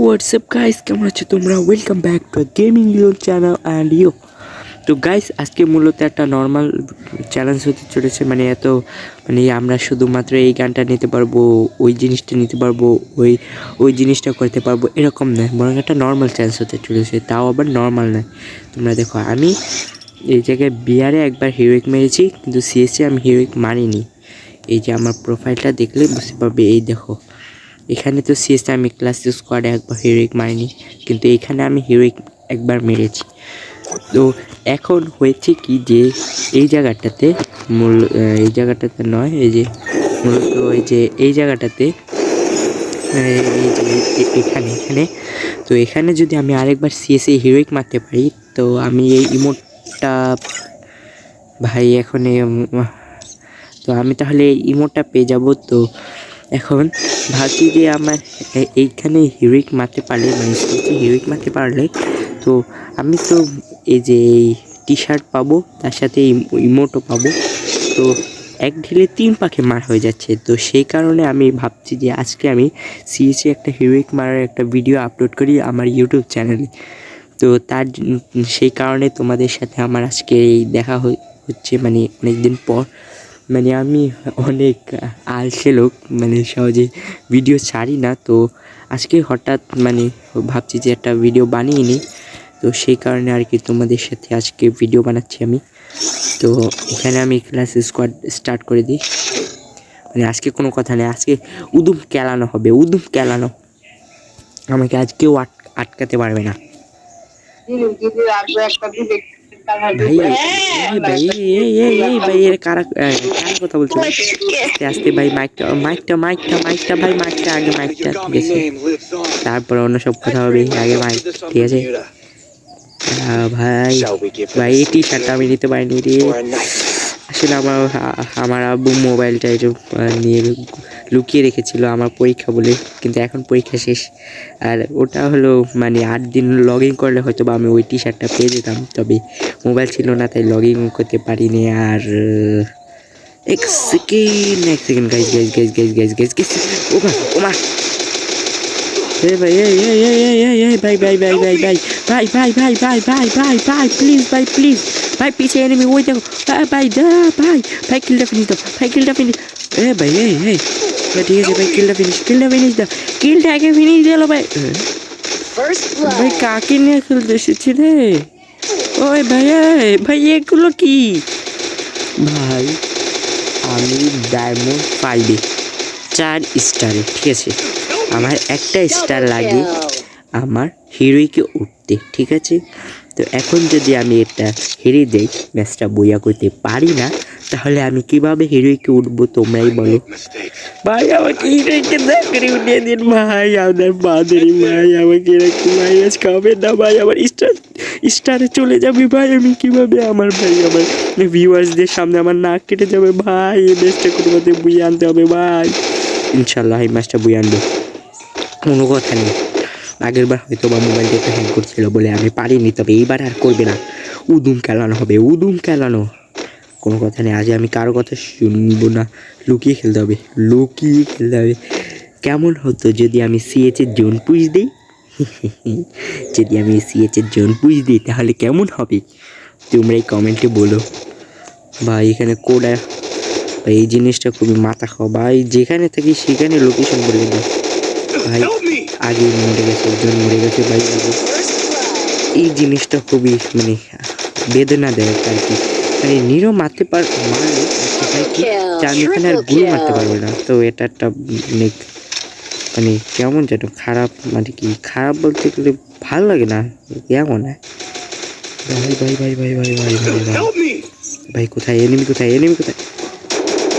WhatsApp guys, কেমন আছো তোমরা? Welcome back to gaming Leon channel and you. তো গাইস, আজকে মূলত একটা নর্মাল চ্যালেঞ্জ হতে চলেছে। আমরা শুধুমাত্র এই গানটা নিতে পারবো, ওই জিনিসটা নিতে পারবো, ওই জিনিসটা করতে পারবো, এরকম নয়। বরং একটা নর্মাল চ্যালেঞ্জ হতে চলেছে, তাও আবার নর্মাল নয়। তোমরা দেখো, আমি এই জায়গায় বিয়ারে একবার হিরোইক মেরেছি, কিন্তু সিএসসি আমি হিরোইক মারিনি। এই যে আমার প্রোফাইলটা দেখলে বুঝতে পারবে। এই দেখো, এখানে তো সিএসে আমি ক্লাস স্কোয়াডে একবার হিরোইক মারিনি, কিন্তু এখানে আমি হিরোইক একবার মেরেছি। তো এখন হয়েছে কি যে এই জায়গাটাতে এই জায়গাটাতে নয়, এই যে মূলত এই জায়গাটাতে এই যে এখানে তো এখানে যদি আমি আরেকবার সিএসএ হিরোইক মারতে পারি, তো আমি এই ইমোটটা ভাই এখন তো আমি তাহলে এই ইমোটটা পেয়ে যাব। তো এখন ভাবছি যে আমার এইখানে হিরোইক মারতে পারলে, হিরোইক মারতে পারলে তো আমি তো এই যে এই টি শার্ট পাবো, তার সাথে ইমোটও পাবো। তো এক ঢিলে 3 পাখি মার হয়ে যাচ্ছে। তো সেই কারণে আমি ভাবছি যে আজকে আমি সিএসি একটা হিরোইক মারার একটা ভিডিও আপলোড করি আমার ইউটিউব চ্যানেলে। তো সেই কারণে তোমাদের সাথে আমার আজকে এই দেখা হচ্ছে, অনেক দিন পর। আমি অনেক আলসে লোক, সহজে ভিডিও ছাড়ি না। তো আজকে হঠাৎ ভাবছি যে একটা ভিডিও বানিয়ে নিই। তো সেই কারণে আর কি তোমাদের সাথে আজকে ভিডিও বানাচ্ছি আমি। তো এখানে আমি ক্লাস স্কোয়াড স্টার্ট করে দিই। আজকে কোনো কথা নেই, আজকে উদুম কেলানো হবে, উদুম কেলানো। আমাকে আজ কেউ আটকাতে পারবে না। ভাই ভাই ভাই এর কারা কথা বলছো? আস্তে আস্তে ভাই, মাইকটা ভাই, মাইকটা আগে, মাইকটা ঠিক আছে, তারপরে অন্য সব কথা হবে। আগে মাইক, ঠিক আছে ভাই। ভাই এই টি শার্টটা আমি নিতে পারিনি রে। আসলে আমার আব্বু মোবাইলটা একটু নিয়ে লুকিয়ে রেখেছিল আমার পরীক্ষা বলে, কিন্তু এখন পরীক্ষা শেষ। আর ওটা হলো 8 দিন লগ ইন করলে হয়তো বা আমি ওই টি শার্টটা পেয়ে যেতাম, তবে মোবাইল ছিল না, তাই লগ ইন করতে পারিনি। আর এক সেকেন্ড গাইজ, ওমা ভাই, প্লিজ ভাই, পিছে এনিমি, ওই দেখো ভাই, ভাই কিলটা ফিনিশ দাও, ভাই ঠিক আছে ভাই, কিলটা ফিনিশ দাও, কিলটা আগে ফিনিশ দিল ভাই। ভাই কাকে নিয়ে খেলতে এসেছি রে? ওই ভাই এগুলো কি ভাই? আমি ডায়মন্ড 5-এ 4 স্টারে, ঠিক আছে। আমার একটা স্টার লাগে আমার হিরোইকে উঠতে, ঠিক আছে। তো এখন যদি আমি এটা হেরে যাই, ম্যাচটা বইয়া করতে পারি না, তাহলে আমি কিভাবে হিরোইকে উঠবো তোমরাই বলো। ভাই আমাকে হিরোইকে চাকরি উঠিয়ে দিন ভাই, আপনার বাদেরই ভাই, আমাকে এরকম মাইনাস খাবে না ভাই। আমার স্টারে চলে যাবে ভাই, আমি কিভাবে আমার ভিউয়ার্সদের সামনে আমার নাক কেটে যাবে ভাই। এই ম্যাচটা কোনো মতে বুঝিয়ে আনতে হবে ভাই। ইনশাল্লাহ এই ম্যাচটা বুঝিয়ে আনবো, কোনো কথা নেই। আগের বার হয়তো বা মোবাইলটা একটু হ্যাং করছিল বলে আমি পারিনি, তবে এইবার আর করবে না। উদুম খেলানো হবে, উদুম খেলানো, কোনো কথা নেই। আজ আমি কারো কথা শুনবো না, লুকিয়ে খেলতে হবে। কেমন হতো যদি আমি সিএচের জোন পুশ দিই? যদি আমি সিএচের জোন পুশ দিই তাহলে কেমন হবে তোমরাই কমেন্টে বলো ভাই। এখানে কোডা ভাই, এই জিনিসটা খুবই মাথা খাওয়া ভাই। যেখানে থাকি সেখানে লোকেশন বলে দিই ভাই। আগে মরে গেছে, একজন মরে গেছে ভাই। এই জিনিসটা খুবই বেদনা দেয় আর কি। নিরো মারলে কি আমি এখানে আর গুলি মারতে পারবো না। তো এটা একটা কেমন যেন খারাপ, কি খারাপ বলতে গেলে ভালো লাগে না, কেমন ভাই কোথায় এনিমি, কোথায়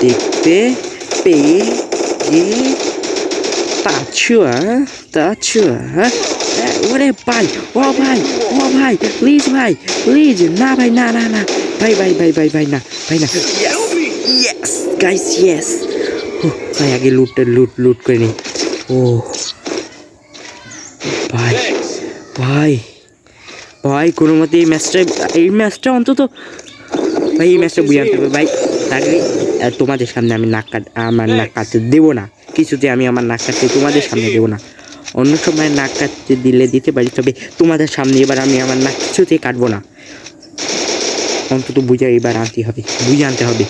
দেখতে পেয়ে তাছুয়া ওরে ভাই, ও ভাই প্লিজ না ভাই, না ভাই না ইয়েস গাইস, ইয়েস। ভাই আগে লুট করে নি। ও ভাই কোনো মতে এই ম্যাচটা অন্তত ভাই, এই ম্যাচটা বুঝে আনতে হবে ভাই। তাহলে তোমাদের সামনে আমি আমার নাক কাটতে দেবো না, কিছুতে আমি আমার নাক কাটতে তোমাদের সামনে দেবো না অন্য সময় নাক কাটতে দিলে দিতে পারি, তবে তোমাদের সামনে এবার আমি আমার নাক কিছুতেই কাটবো না। অন্তত বুঝা এবার আনতে হবে, বুঝে আনতে হবে।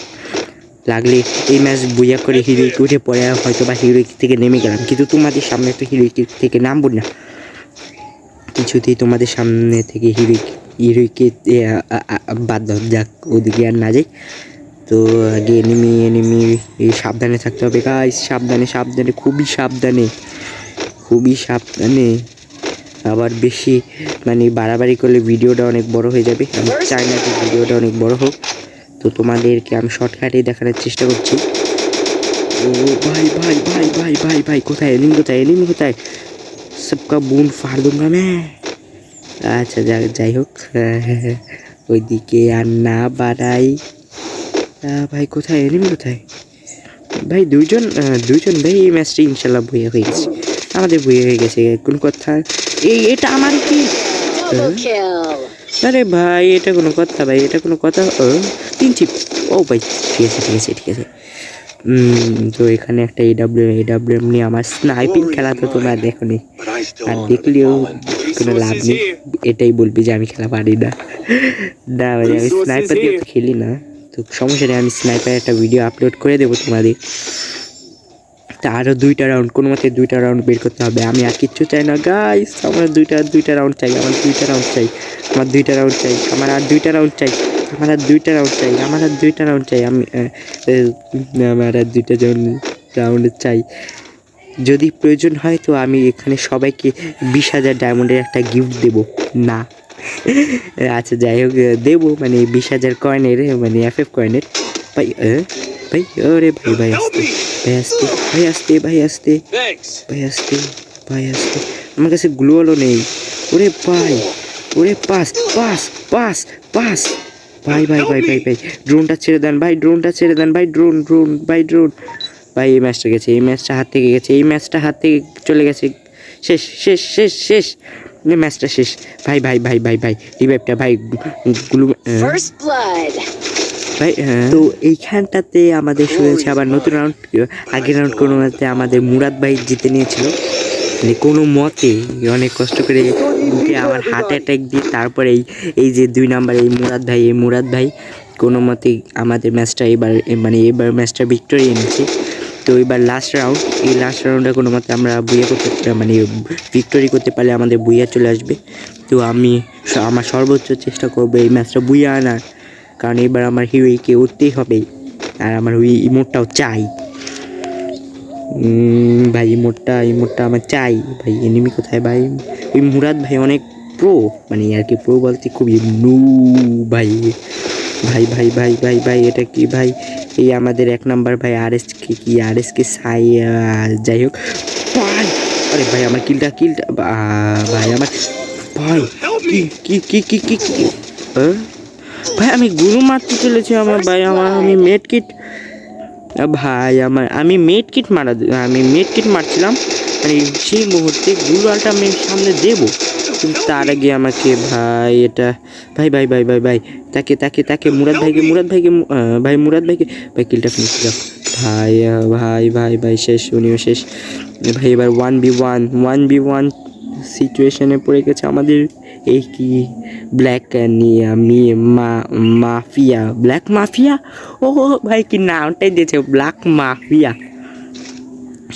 লাগলে এই ম্যাচ বুঝা করে হিরোইক উঠে পড়ে হয়তো বা হিরোইক থেকে নেমে গেলাম, কিন্তু তোমাদের সামনে তো হিরোইক থেকে নামবো না কিছুতেই। তোমাদের সামনে থেকে হিরোইকে বাদ দাও, যাক ওদিকে আর না যাই। তো আগে এনিমি সাবধানে থাকতে হবে গাইস, সাবধানে সাবধানে, খুবই সাবধানে, খুবই সাবধানে। আবার বেশি মানে বাড়াবাড়ি করলে ভিডিওটা অনেক বড় হয়ে যাবে। আমি চাই না যে ভিডিওটা অনেক বড় হোক, তো তোমাদেরকে আমি শর্টকাটেই দেখানোর চেষ্টা করছি। ও ভাই ভাই ভাই ভাই ভাই ভাই, কোথায় এনিমি, কোথায় এনিমি, কোথায়? সবকা বুন ফাড় দুঙ্গা মে। আচ্ছা যাই হোক, ওইদিকে আর না বাড়াই। ভাই কোথায় এনিমি, কোথায় ভাই? দুইজন ভাই। এই ম্যাচটি ইনশাল্লাহ বইয়ে হয়ে গেছে, আমাদের বইয়ে হয়ে গেছে। কোন কথা? এটা আমার কি? আরে ভাই এটা কোনো কথা ভাই, এটা কোনো কথা? তিন চিপ। ও ভাই ঠিক আছে ঠিক আছে ঠিক আছে। তো এখানে একটা এডাব্লিউএম নিয়ে আমার স্নাইপিং খেলা তো তোমরা দেখো নি, আর দেখলেও কোনো লাভ নেই, এটাই বলবি যে আমি খেলা পারি না। না ভাই আমি স্নাইপার দিয়ে তো খেলি না, তো সমস্যা নেই, আমি স্নাইপার একটা ভিডিও আপলোড করে দেবো তোমাদের। তা আরও 2টা রাউন্ড, কোনো মতে 2টা রাউন্ড বের করতে হবে। আমি আর কিচ্ছু চাই না গাইস, আমার 2টা রাউন্ড চাই, আমার 2টা রাউন্ড চাই, আমার 2টা রাউন্ড চাই, আমার আর 2টা রাউন্ড চাই, আমার আর 2টা রাউন্ড চাই, আমার আর 2টা রাউন্ড চাই, আমার আর 2টা রাউন্ড চাই। যদি প্রয়োজন হয় তো আমি এখানে সবাইকে 20,000 ডায়মন্ডের একটা গিফট দেবো না। আচ্ছা যাই হোক দেবো, মানে 20,000 কয়েনের, মানে FF কয়েনের। ভাই ভাই ওরে ভাই ভাই আসতে, ভাই আসতে, ভাই আসতে, ভাই আসতে, ভাই আসতে, ভাই আসতে। আমার কাছে গ্লুয়ালও নেই। ওরে ভাই, ওরে পাস পাস পাস পাস। ভাই ভাই ভাই ভাই ভাই ড্রোনটা ছেড়ে দেন ভাই, ড্রোনটা ছেড়ে দেন ভাই, ড্রোন ড্রোন ভাই ড্রোন। ভাই এই ম্যাচটা গেছে, এই ম্যাচটা হাত থেকে গেছে, এই ম্যাচটা হাত থেকে চলে গেছে, শেষ শেষ শেষ শেষ, ম্যাচটা শেষ। ভাই ভাই ভাই ভাই ভাই রিভাইভটা ভাই, গ্লু ভাই। তো এইখানটাতে আমাদের শুরু হয়েছে আবার নতুন রাউন্ড। আগের রাউন্ড কোনো মতে আমাদের মুরাদ ভাই জিতে নিয়েছিল, মানে কোনো মতে অনেক কষ্ট করে বুকে আমার হার্ট অ্যাটাক দিয়ে তারপরে এই যে 2 নাম্বার এই মুরাদ ভাই কোনো মতে আমাদের ম্যাচটা এবার ম্যাচটা ভিক্টোরি এনেছে। তো এবার লাস্ট রাউন্ড, এই লাস্ট রাউন্ডে কোনো মতে আমরা বুইয়া করতে, মানে ভিক্টোরি করতে পারলে আমাদের বুইয়া চলে আসবে। তো আমি আমার সর্বোচ্চ চেষ্টা করবো এই ম্যাচটা বুইয়া আনার, কারণ এবার আমার হিরোইকে উঠতেই হবে, আর আমার ওই ইমোটটাও চাই ভাই, ইমোটটা আমার চাই ভাই। এনিমি কোথায় ভাই? ওই মুরাদ ভাই অনেক প্রো, মানে আর কি প্রো বলতে খুবই নু ভাই। ভাই ভাই ভাই ভাই ভাই এটা কি ভাই? এই আমাদের 1 নাম্বার ভাই আরএসকে সাই, যাই হোক ভাই। আরে ভাই আমার কিলটা ভাই আমার ভাই কি কি কি কি কি ভাই আমি গুরু মারতে চলেছি আমার ভাই, আমি মেড কিট ভাই, আমি মেড কিট মারছিলাম, মানে সেই মুহূর্তে গুলালটা আমি সামনে দেবো, কিন্তু তার আগে আমাকে ভাই এটা ভাই ভাই ভাই ভাই ভাই তাকে মুরাদ ভাইকে ভাই কিলটা ফিনিশ দাও ভাই। ভাই ভাই ভাই শেষ, উনিও শেষ ভাই। এবার 1v1 সিচুয়েশনে পড়ে গেছে আমাদের। এই কি ব্ল্যাক মাফিয়া, ও ভাই কি নামটাই দিয়েছে ব্ল্যাক মাফিয়া।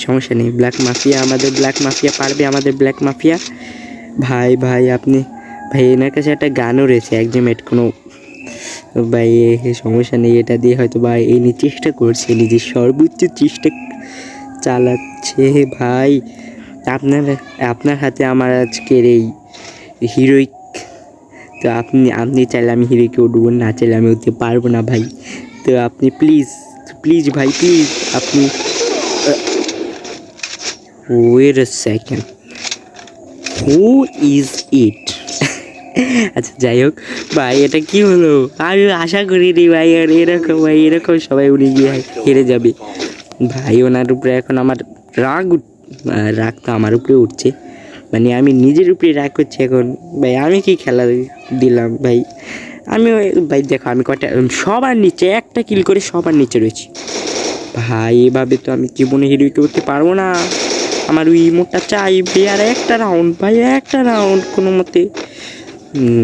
সমস্যা নেই, ব্ল্যাক মাফিয়া পারবে, আমাদের ব্ল্যাক মাফিয়া। ভাই ভাই আপনি ভাই এনার কাছে একটা গানও রয়েছে একজমেট কোনো ভাই, সমস্যা নেই, এটা দিয়ে হয়তো ভাই এই নিয়ে চেষ্টা করছে, নিজের সর্বোচ্চ চেষ্টা চালাচ্ছে ভাই। আপনার হাতে আমার আজকের এই হিরোইক, তো আপনি চাইলে আমি হিরোইকে উঠবো, না চাইলে আমি উঠতে পারবো না ভাই। তো আপনি প্লিজ ভাই প্লিজ আপনি wait a second, who is it? আচ্ছা যাই হোক ভাই, এটা কি হলো? আমি আশা করিনি ভাই আর এরকম সবাই উনি গিয়ে হেরে যাবে ভাই। ওনার উপরে এখন আমার রাগ তো আমার উপরে উঠছে, মানে আমি নিজের উপরে রাগ করছি এখন ভাই। আমি কি খেলা দিলাম ভাই? ভাই দেখো আমি সবার নিচে একটা কিল করে সবার নিচে রয়েছি ভাই। এভাবে তো আমি জীবনে হিরোইকে উঠতে পারবো না আমার ওই ইমোটটা চাইবে আর একটা রাউন্ড ভাই, একটা রাউন্ড কোনো মতে।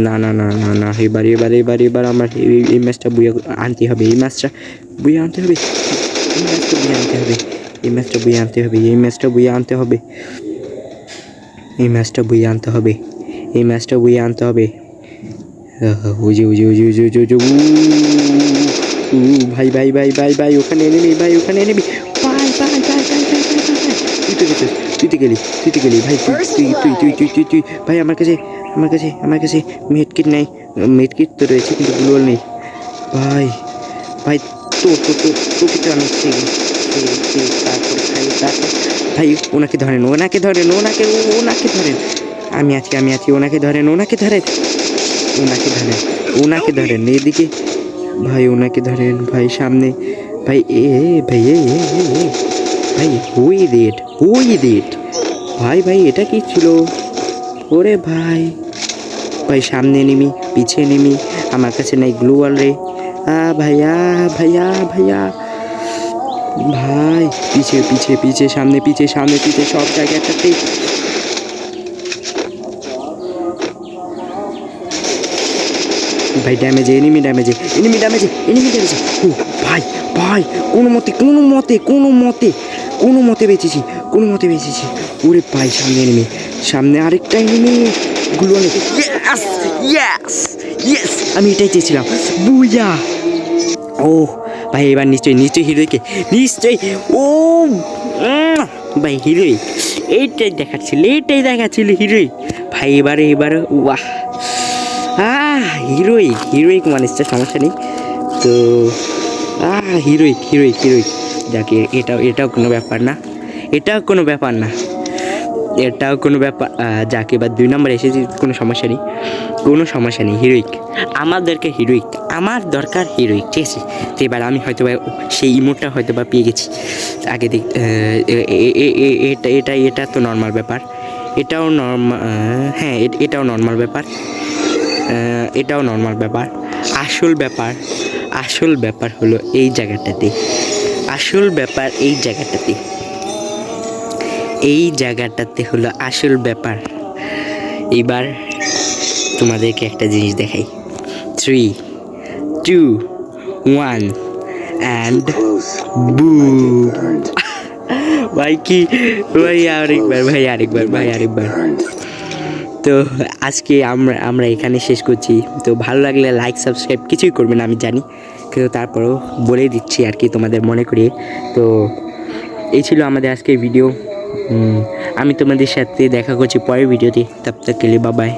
না না না না না, এবার আমার এই ম্যাচটা বুয়ে আনতে হবে, এই ম্যাচটা বুয়ে আনতে হবে, এই ম্যাচটা বুয়ে আনতে হবে, এই ম্যাচটা বুয়ে আনতে হবে, এই ম্যাচটা বুয়ে আনতে হবে, এই ম্যাচটা বুয়ে আনতে হবে, এই ম্যাচটা বুয়ে আনতে হবে। উজি উজি উজি উজি উজি উজি ভাই ভাই ভাই ভাই ভাই, ওখানে এনেবি ভাই, ওখানে এনেবি ভাই ভাই ভাই ভাই ভাই ভাই ভাই ভাই, তুই তো গেছিস, তুই তো গেলি ভাই, তুই ভাই, আমার কাছে মেডকিট নাই, মেডকিট তো রয়েছে কিন্তু গ্লোয়াল নেই ভাই। ভাই তোকে তো আমি তারপর খাই, তারপর ভাই ওনাকে ধরেন, আমি আছি, ওনাকে ধরেন, ওনাকে ধরেন এদিকে ভাই, ওনাকে ধরেন ভাই, সামনে ভাই, ভাই ভাই, হুই ভাই ভাই, এটা কি ছিল? ওরে ভাই ভাই, সামনে নেমি, পিছিয়ে নেমি, আমার কাছে নাই গ্লোয়াল রে। ভাইয়া ভাইয়া ভাইয়া ভাই, পিছিয়ে সামনে পিছিয়ে সব জায়গাটাতেই ভাই ড্যামেজে, এনিমি ড্যামেজে। ও ভাই ভাই, কোনো মতে বেঁচেছি। ওরে ভাই, সামনে আরেকটা এনিমি, গ্লোয়ালে। ইয়েস, আমি এটাই চেয়েছিলাম, বুইয়া। ও ভাই, এবার নিশ্চয়ই হিরোইকে, ও ভাই, হিরোইক এইটাই দেখাচ্ছিল হিরোইক ভাই। এবারে ওয়াহ, হিরোইক মানুষটা সমস্যা নেই তো। হিরোইক যাকে, এটাও কোনো ব্যাপার না, যাকে এবার 2 নম্বরে এসেছি, কোনো সমস্যা নেই। আমার দরকার হিরোইক, ঠিক আছে। তো এবার আমি হয়তো বা সেই ইমোটটা হয়তো বা পেয়ে গেছি আগে দেখ। এটা তো নর্মাল ব্যাপার, এটাও নর্মাল ব্যাপার, আসল ব্যাপার হলো এই জায়গাটাতে, হলো আসল ব্যাপার। এবার তোমাদেরকে একটা জিনিস দেখাই, 3, 2, 1 অ্যান্ড বুম। ভাই কি ভাই, আরেকবার। তো আজকে আমরা এখানে শেষ করছি। তো ভালো লাগলে লাইক সাবস্ক্রাইব কিছুই করবে না আমি জানি, কিন্তু তারপরেও বলে দিচ্ছি আর কি তোমাদের মনে করিয়ে। তো এই ছিল আমাদের আজকের ভিডিও। আমি তোমাদের সাথে দেখা করছি পরের ভিডিওতে। তব তক কে লিয়ে বাই বাই।